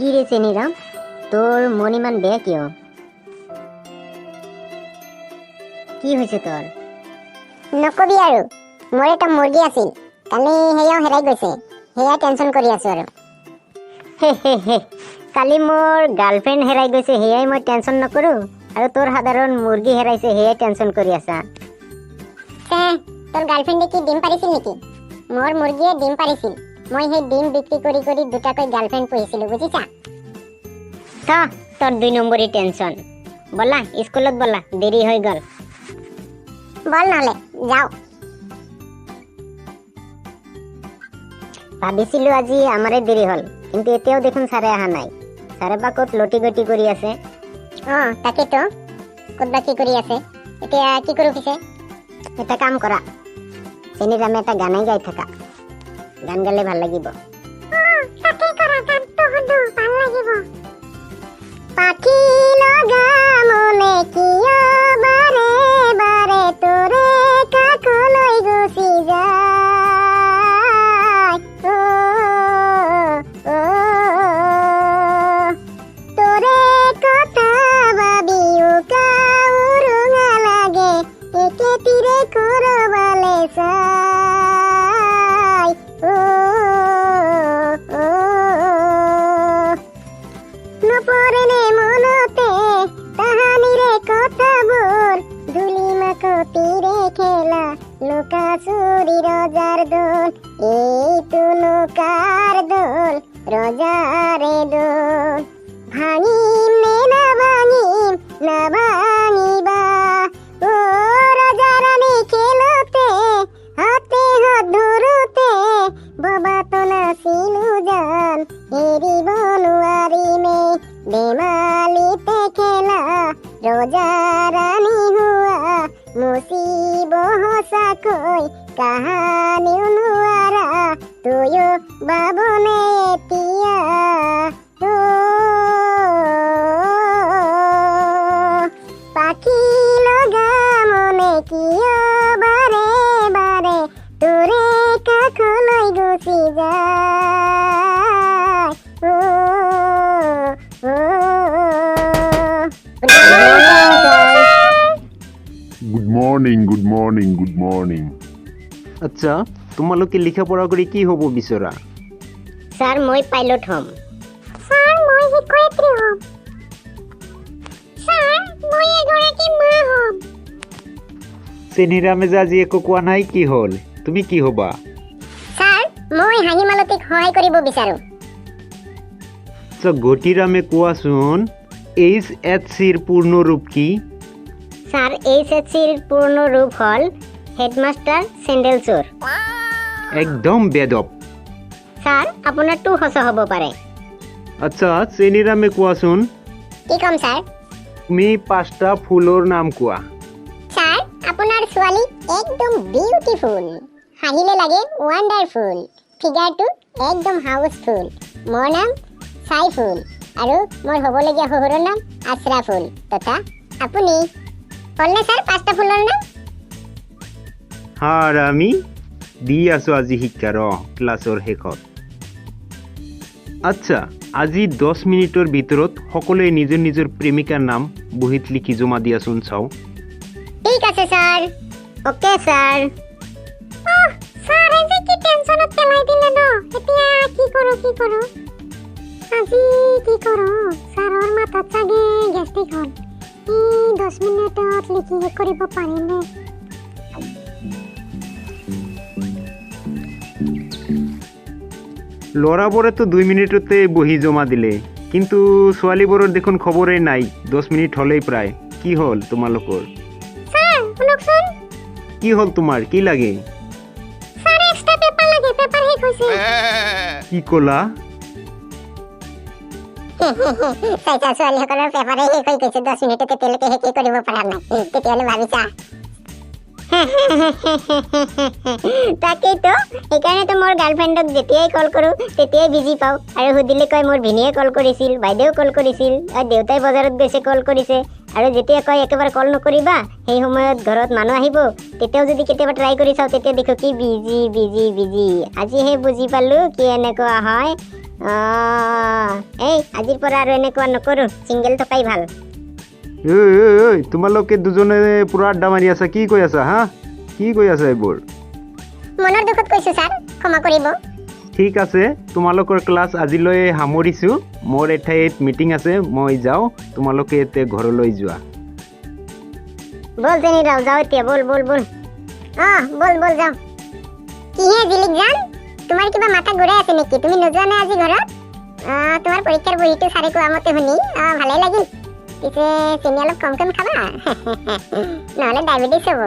কি ৰে চেনিৰাম, তোৰ মন ইমান বেয়া কিয়? কি হয়েছে তোৰ? নকবি আৰু মোৰ এটা মুৰ্গী আছিল, কালি সেয়াও হেৰাই গৈছে, সেয়া টেনচন কৰি আছো আৰু। হে হে হে, কালি মোৰ গাৰ্লফ্ৰেণ্ড হেৰাই গৈছে সেয়াই মই টেনচন নকৰোঁ, আৰু তোৰ সাধাৰণ মুৰ্গী হেৰাইছে সেয়াই টেনচন কৰি আছা। তোৰ গাৰ্লফ্ৰেণ্ডে কি ডিম পাৰিছিল নেকি? মোৰ মুৰ্গীয়ে ডিম পাৰিছিল, মই সেই ডিম বিক্ৰী কৰি কৰি দুটাকৈ গাৰ্লফ্ৰেণ্ড পুহিছিলোঁ, বুজিছা? তোৰ 2 নম্বৰই টেনশন। বলা স্কুলত বলা, দেৰি হয়ে গেল। বল নহ'লে যাও। ভাবিছিলো আজি আমাৰে দেৰি হল, কিন্তু এতিয়াও দেখোন ছাৰে অহা নাই। ছাৰে বা ক'ত লটি গটি কৰি আছে। তাকেতো, ক'তবা কি কৰি আছে, এতিয়া কি কৰো পিছে? এটা কাম কৰা, চেনিৰামে এটা গানেই গাই থাকা, গান গালে ভাল লাগিব। তাকে কৰা, গানটো শুনো ভাল লাগিব। পাখি লগা মনে কিয় বাৰে বাৰে তোৰে কাষলৈ গুচি যায়, তোৰে কথা ভাবি উৰুঙা লাগে, একে তীৰে কৰবালে চাই। নপৰেনে মনতে তাহানিৰে কথাবোৰ, ধূলি মাকতিৰে খেলা লুকা চুৰি ৰজাৰ দোল, এইটো লুকাৰ দোল ৰজাৰে দোল। ভাঙিম নে নাভাঙিম, নাভাঙিবা ৰজা ৰাণী খেলোতে, হাতে হাত ধৰোতে ববাতো নাছিলো জান, এৰিব নোৱাৰিমে বেমালিতে খেলা ৰজা ৰাণী হোৱা, মুচিব সঁচাকৈ কাহানিও নোৱাৰা, তয়ো বাবনে এতিয়া। পাখি লগা মনে কিয় বাৰে বাৰে তোৰে কাষলৈ গুচি যায়। Good morning, good morning, good morning. আচ্ছা, তোমালোকে লিখা পঢ়া কৰি কি হ'ব বিচৰা? ছাৰ মই পাইলট হ'ম। ছাৰ মই শিক্ষয়িত্ৰী হ'ম। ছাৰ মই এগৰাকী মা হ'ম। চেনিৰামে যে আজি একো কোৱা নাই, কি হ'ল? তুমি কি হ'বা? ছাৰ মই হাঁহি মালতীক সহায় কৰিব বিচাৰোঁ। গতিৰামে কোৱাচোন, HHCৰ পূৰ্ণ ৰূপ কি? ছাৰ HHCৰ পূৰ্ণ ৰূপ হ'ল হেডমাষ্টাৰ চেণ্ডেল চোৰ। একদম বেদব। ছাৰ আপোনাৰটো সঁচা হ'ব পাৰে। আচ্ছা, চেনিৰামে কোৱাচোন, কি ক'ম ছাৰ? তুমি 5টা ফুলৰ নাম কোৱা। ছাৰ আপোনাৰ ছোৱালী একদম বিউটিফুল, হাঁহিলে লাগে ৱাণ্ডাৰফুল, ফিগাৰটো একদম হাউচফুল। মোৰ নাম চাইফুল, আৰু মোৰ হ'বলগীয়া শহুৰৰ নাম আশ্ৰাফুল, তথা আপুনি। হ'লনে ছাৰ 5টা ফুলৰ নাম? আৰু আমি দি আছো আজি শিক্ষাৰ ক্লাছৰ শেষত। আচ্ছা, আজি 10 মিনিটৰ ভিতৰত সকলোৱে নিজৰ নিজৰ প্ৰেমিকাৰ নাম বহীত লিখি জমা দিয়াচোন, চাওঁ। ঠিক আছে ছাৰ। Okay sir. ছাৰে যে কি টেনচনত পেলাই দিলে ন, এতিয়া কি কৰোঁ আজি কি কৰোঁ? ছাৰৰ মাথাত চাগে গেষ্টিক হ'ল। 10 মিনিটত লিখি শেষ কৰিব পাৰিমনে? ল'ৰাবোৰেতো 2 মিনিটতে বহি জমা দিলে, কিন্তু ছোৱালীবোৰৰ দেখোন খবৰেই নাই। 10 মিনিট হ'লেই প্ৰায়। কি হ'ল তোমালোকৰ? ছাৰ শুনকচোন। কি হ'ল তোমাৰ? কি লাগে? ছাৰ এক্সট্ৰা পেপাৰ লাগে, পেপাৰ শেষ হৈছে। কি ক'লা? চাইছা, ছোৱালীসকলৰ পেপাৰে শেষ হৈ গৈছে, 10 মিনিটতে তেওঁলোকে শেষেই কৰিব পৰা নাই। তেতিয়াহ'লে ভাবিছা? তাকেইতো, সেইকাৰণেতো মোৰ গাৰ্লফ্ৰেণ্ডক যেতিয়াই কল কৰোঁ তেতিয়াই বিজি পাওঁ, আৰু সুধিলে কয় মোৰ ভিনীয়ে কল কৰিছিল, বাইদেউ কল কৰিছিল, আৰু দেউতাই বজাৰত গৈছে কল কৰিছে, আৰু যেতিয়া কয় একেবাৰে কল নকৰিবা, সেই সময়ত ঘৰত মানুহ আহিব, তেতিয়াও যদি কেতিয়াবা ট্ৰাই কৰি চাওঁ তেতিয়া দেখোঁ কি বিজি বিজি বিজি। আজিহে বুজি পালোঁ কি এনেকুৱা হয়। এই আজিৰ পৰা আৰু এনেকুৱা নকৰোঁ, ছিংগেল থকাই ভাল। ঐ তোমালোকে দুজনে পুৰা আড্ডা মাৰি আছা, কি কৈ আছা হা? কি কৈ আছা এইবোৰ? মনৰ দুখত কৈছো ছাৰ, ক্ষমা কৰিব। ঠিক আছে, তোমালোকৰ ক্লাছ আজিলৈ সামৰিছোঁ। মোৰ এঠাইত মিটিং আছে, মই যাওঁ, তোমালোকে এতিয়া ঘৰলৈ যোৱা। বল তেনিৰাও, যাওঁ এতিয়া, বল বল বল। বল বল যাওঁ। কিহে জিলিক জান, তোমাৰ কিবা মাথা ঘূৰাই আছে নেকি? তুমি নোযোৱা নে আজি ঘৰত? তোমাৰ পৰীক্ষাৰ বহীটো ছাৰে কোৱা মতে শুনি ভালেই লাগিল। পিছে চেনি অলপ কম কম খাবা নহ'লে ডায়েবেটিছ হ'ব।